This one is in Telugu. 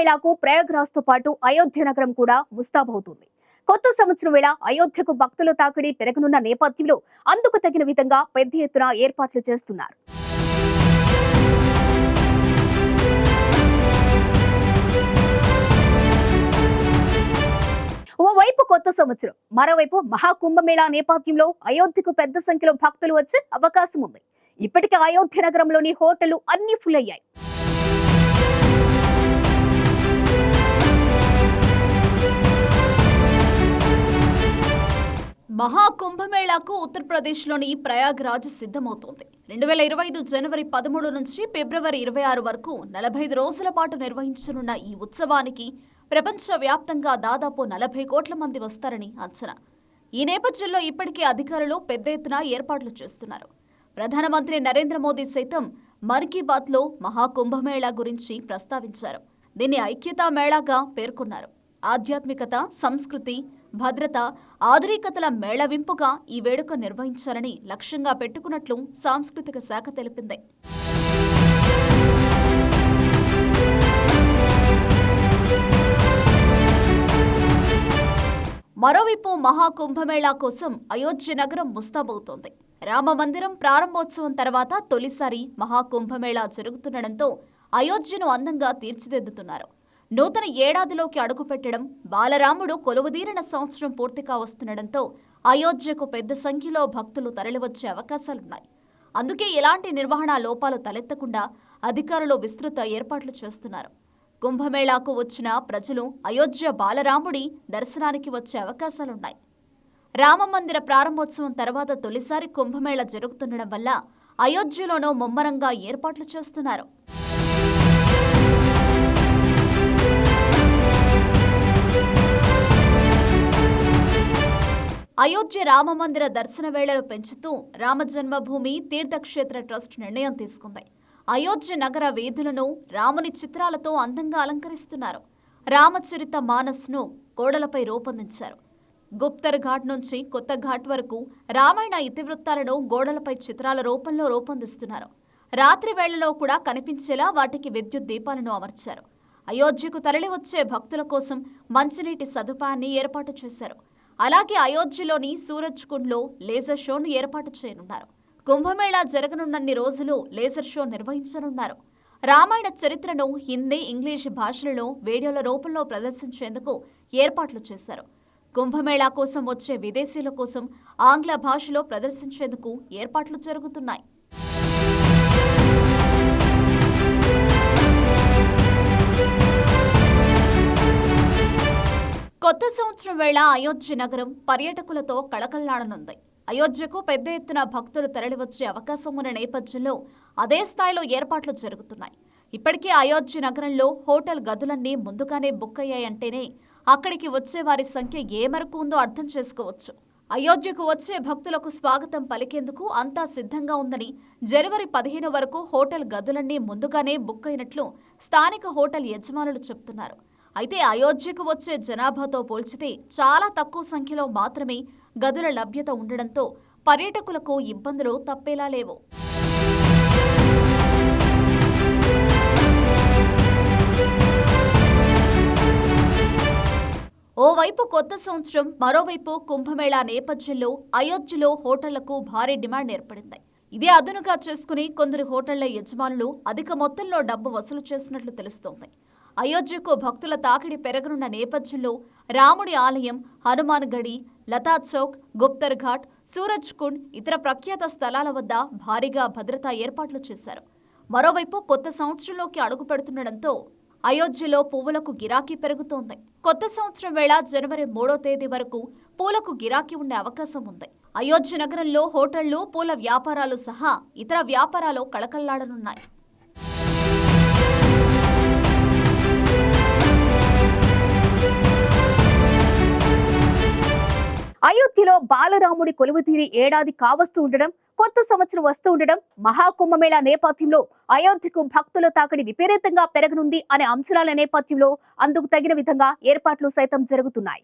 కుంభమేళాకు ప్రయాగ్రాజ్ తో పాటు అయోధ్య నగరం కూడా ముస్తాబవుతుంది. కొత్త సంవత్సరం వేళ అయోధ్యకు భక్తుల తాకిడి పెరగనున్న నేపథ్యంలో అందుకు తగిన విధంగా పెద్ద ఎత్తున ఏర్పాట్లు చేస్తున్నారు. ఓవైపు కొత్త సంవత్సరం, మరోవైపు మహాకుంభమేళా నేపథ్యంలో అయోధ్యకు పెద్ద సంఖ్యలో భక్తులు వచ్చే అవకాశం ఉంది. ఇప్పటికే అయోధ్య నగరంలోని హోటళ్లు అన్ని ఫుల్ అయ్యాయి. మహాకుంభమేళాకు ఉత్తరప్రదేశ్లోని ప్రయాగ్రాజ్ సిద్ధమవుతోంది. 2025 జనవరి 13 నుంచి ఫిబ్రవరి 26 వరకు 45 రోజుల పాటు నిర్వహించనున్న ఈ ఉత్సవానికి ప్రపంచవ్యాప్తంగా దాదాపు 40 కోట్ల మంది వస్తారని అంచనా. ఈ నేపథ్యంలో ఇప్పటికే అధికారులు పెద్ద ఎత్తున ఏర్పాట్లు చేస్తున్నారు. ప్రధానమంత్రి నరేంద్ర మోదీ సైతం మన్ కీ బాత్లో మహాకుంభమేళా గురించి ప్రస్తావించారు. దీన్ని ఐక్యతా మేళాగా పేర్కొన్నారు. ఆధ్యాత్మికత, సంస్కృతి, భద్రత, ఆధునికతల మేళవింపుగా ఈ వేడుక నిర్వహించాలని లక్ష్యంగా పెట్టుకున్నట్లు సాంస్కృతిక శాఖ తెలిపింది. మరోవైపు మహాకుంభమేళా కోసం అయోధ్య నగరం ముస్తాబవుతోంది. రామ మందిరం ప్రారంభోత్సవం తర్వాత తొలిసారి మహాకుంభమేళా జరుగుతుండటంతో అయోధ్యను అందంగా తీర్చిదిద్దుతున్నారు. నూతన ఏడాదిలోకి అడుగుపెట్టడం, బాలరాముడు కొలువుదీరిన సంవత్సరం పూర్తిగా వస్తుండటంతో అయోధ్యకు పెద్ద సంఖ్యలో భక్తులు తరలివచ్చే అవకాశాలున్నాయి. అందుకే ఎలాంటి నిర్వహణ లోపాలు తలెత్తకుండా అధికారులు విస్తృత ఏర్పాట్లు చేస్తున్నారు. కుంభమేళాకు వచ్చిన ప్రజలు అయోధ్య బాలరాముడి దర్శనానికి వచ్చే అవకాశాలున్నాయి. రామమందిర ప్రారంభోత్సవం తర్వాత తొలిసారి కుంభమేళా జరుగుతుండడం వల్ల అయోధ్యలోనూ ముమ్మరంగా ఏర్పాట్లు చేస్తున్నారు. అయోధ్య రామమందిర దర్శన వేళలు పెంచుతూ రామజన్మభూమి తీర్థక్షేత్ర ట్రస్ట్ నిర్ణయం తీసుకుంది. అయోధ్య నగర వీధులను రాముని చిత్రాలతో అందంగా అలంకరిస్తున్నారు. రామచరిత మానస్ను గోడలపై రూపొందించారు. గుప్తర్ ఘాట్ నుంచి కొత్త ఘాట్ వరకు రామాయణ ఇతివృత్తాలను గోడలపై చిత్రాల రూపంలో రూపొందిస్తున్నారు. రాత్రి వేళలో కూడా కనిపించేలా వాటికి విద్యుత్ దీపాలను అమర్చారు. అయోధ్యకు తరలివచ్చే భక్తుల కోసం మంచినీటి సదుపాయాన్ని ఏర్పాటు చేశారు. అలాగే అయోధ్యలోని సూరజ్ కుండ్లో లేజర్ షోను ఏర్పాటు చేయనున్నారు. కుంభమేళా జరగనున్నన్ని రోజులు లేజర్ షో నిర్వహించనున్నారు. రామాయణ చరిత్రను హిందీ, ఇంగ్లీష్ భాషలలో వీడియోల రూపంలో ప్రదర్శించేందుకు ఏర్పాట్లు చేశారు. కుంభమేళా కోసం వచ్చే విదేశీయుల కోసం ఆంగ్ల భాషలో ప్రదర్శించేందుకు ఏర్పాట్లు జరుగుతున్నాయి. కొత్త సంవత్సరం వేళ అయోధ్య నగరం పర్యాటకులతో కళకళలాడనుంది. అయోధ్యకు పెద్ద ఎత్తున భక్తులు తరలివచ్చే అవకాశం ఉన్న నేపథ్యంలో అదే స్థాయిలో ఏర్పాట్లు జరుగుతున్నాయి. ఇప్పటికే అయోధ్య నగరంలో హోటల్ గదులన్నీ ముందుగానే బుక్ అయ్యాయంటేనే అక్కడికి వచ్చే వారి సంఖ్య ఏ మేరకు ఉందో అర్థం చేసుకోవచ్చు. అయోధ్యకు వచ్చే భక్తులకు స్వాగతం పలికేందుకు అంతా సిద్ధంగా ఉందని, జనవరి 15 వరకు హోటల్ గదులన్నీ ముందుగానే బుక్ అయినట్లు స్థానిక హోటల్ యజమానులు చెబుతున్నారు. అయితే అయోధ్యకు వచ్చే జనాభాతో పోల్చితే చాలా తక్కువ సంఖ్యలో మాత్రమే గదుల లభ్యత ఉండడంతో పర్యాటకులకు ఇబ్బందులు తప్పేలా లేవు. ఓవైపు కొత్త సంవత్సరం, మరోవైపు కుంభమేళా నేపథ్యంలో అయోధ్యలో హోటళ్లకు భారీ డిమాండ్ ఏర్పడింది. ఇదే అదునుగా చేసుకుని కొందరు హోటళ్ల యజమానులు అధిక మొత్తంలో డబ్బు వసూలు చేసినట్లు తెలుస్తోంది. అయోధ్యకు భక్తుల తాకిడి పెరగనున్న నేపథ్యంలో రాముడి ఆలయం, హనుమాన్ గడి, లతా చౌక్, గుప్తర్ ఘాట్, సూరజ్ కుండ్, ఇతర ప్రఖ్యాత స్థలాల వద్ద భారీగా భద్రతా ఏర్పాట్లు చేశారు. మరోవైపు కొత్త సంవత్సరంలోకి అడుగు పెడుతుండటంతో అయోధ్యలో పువ్వులకు గిరాకీ పెరుగుతోంది. కొత్త సంవత్సరం వేళ జనవరి 3వ తేదీ వరకు పూలకు గిరాకీ ఉండే అవకాశం ఉంది. అయోధ్య నగరంలో హోటళ్లు, పూల వ్యాపారాలు సహా ఇతర వ్యాపారాలు కళకళలాడనున్నాయి. అయోధ్యలో బాలరాముడి కొలువుతీరి ఏడాది కావస్తూ ఉండడం, కొత్త సంవత్సరం వస్తూ ఉండడం, మహాకుంభమేళా నేపథ్యంలో అయోధ్యకు భక్తుల తాకిడి విపరీతంగా పెరగనుంది అనే అంచనాల నేపథ్యంలో అందుకు తగిన విధంగా ఏర్పాట్లు సైతం జరుగుతున్నాయి.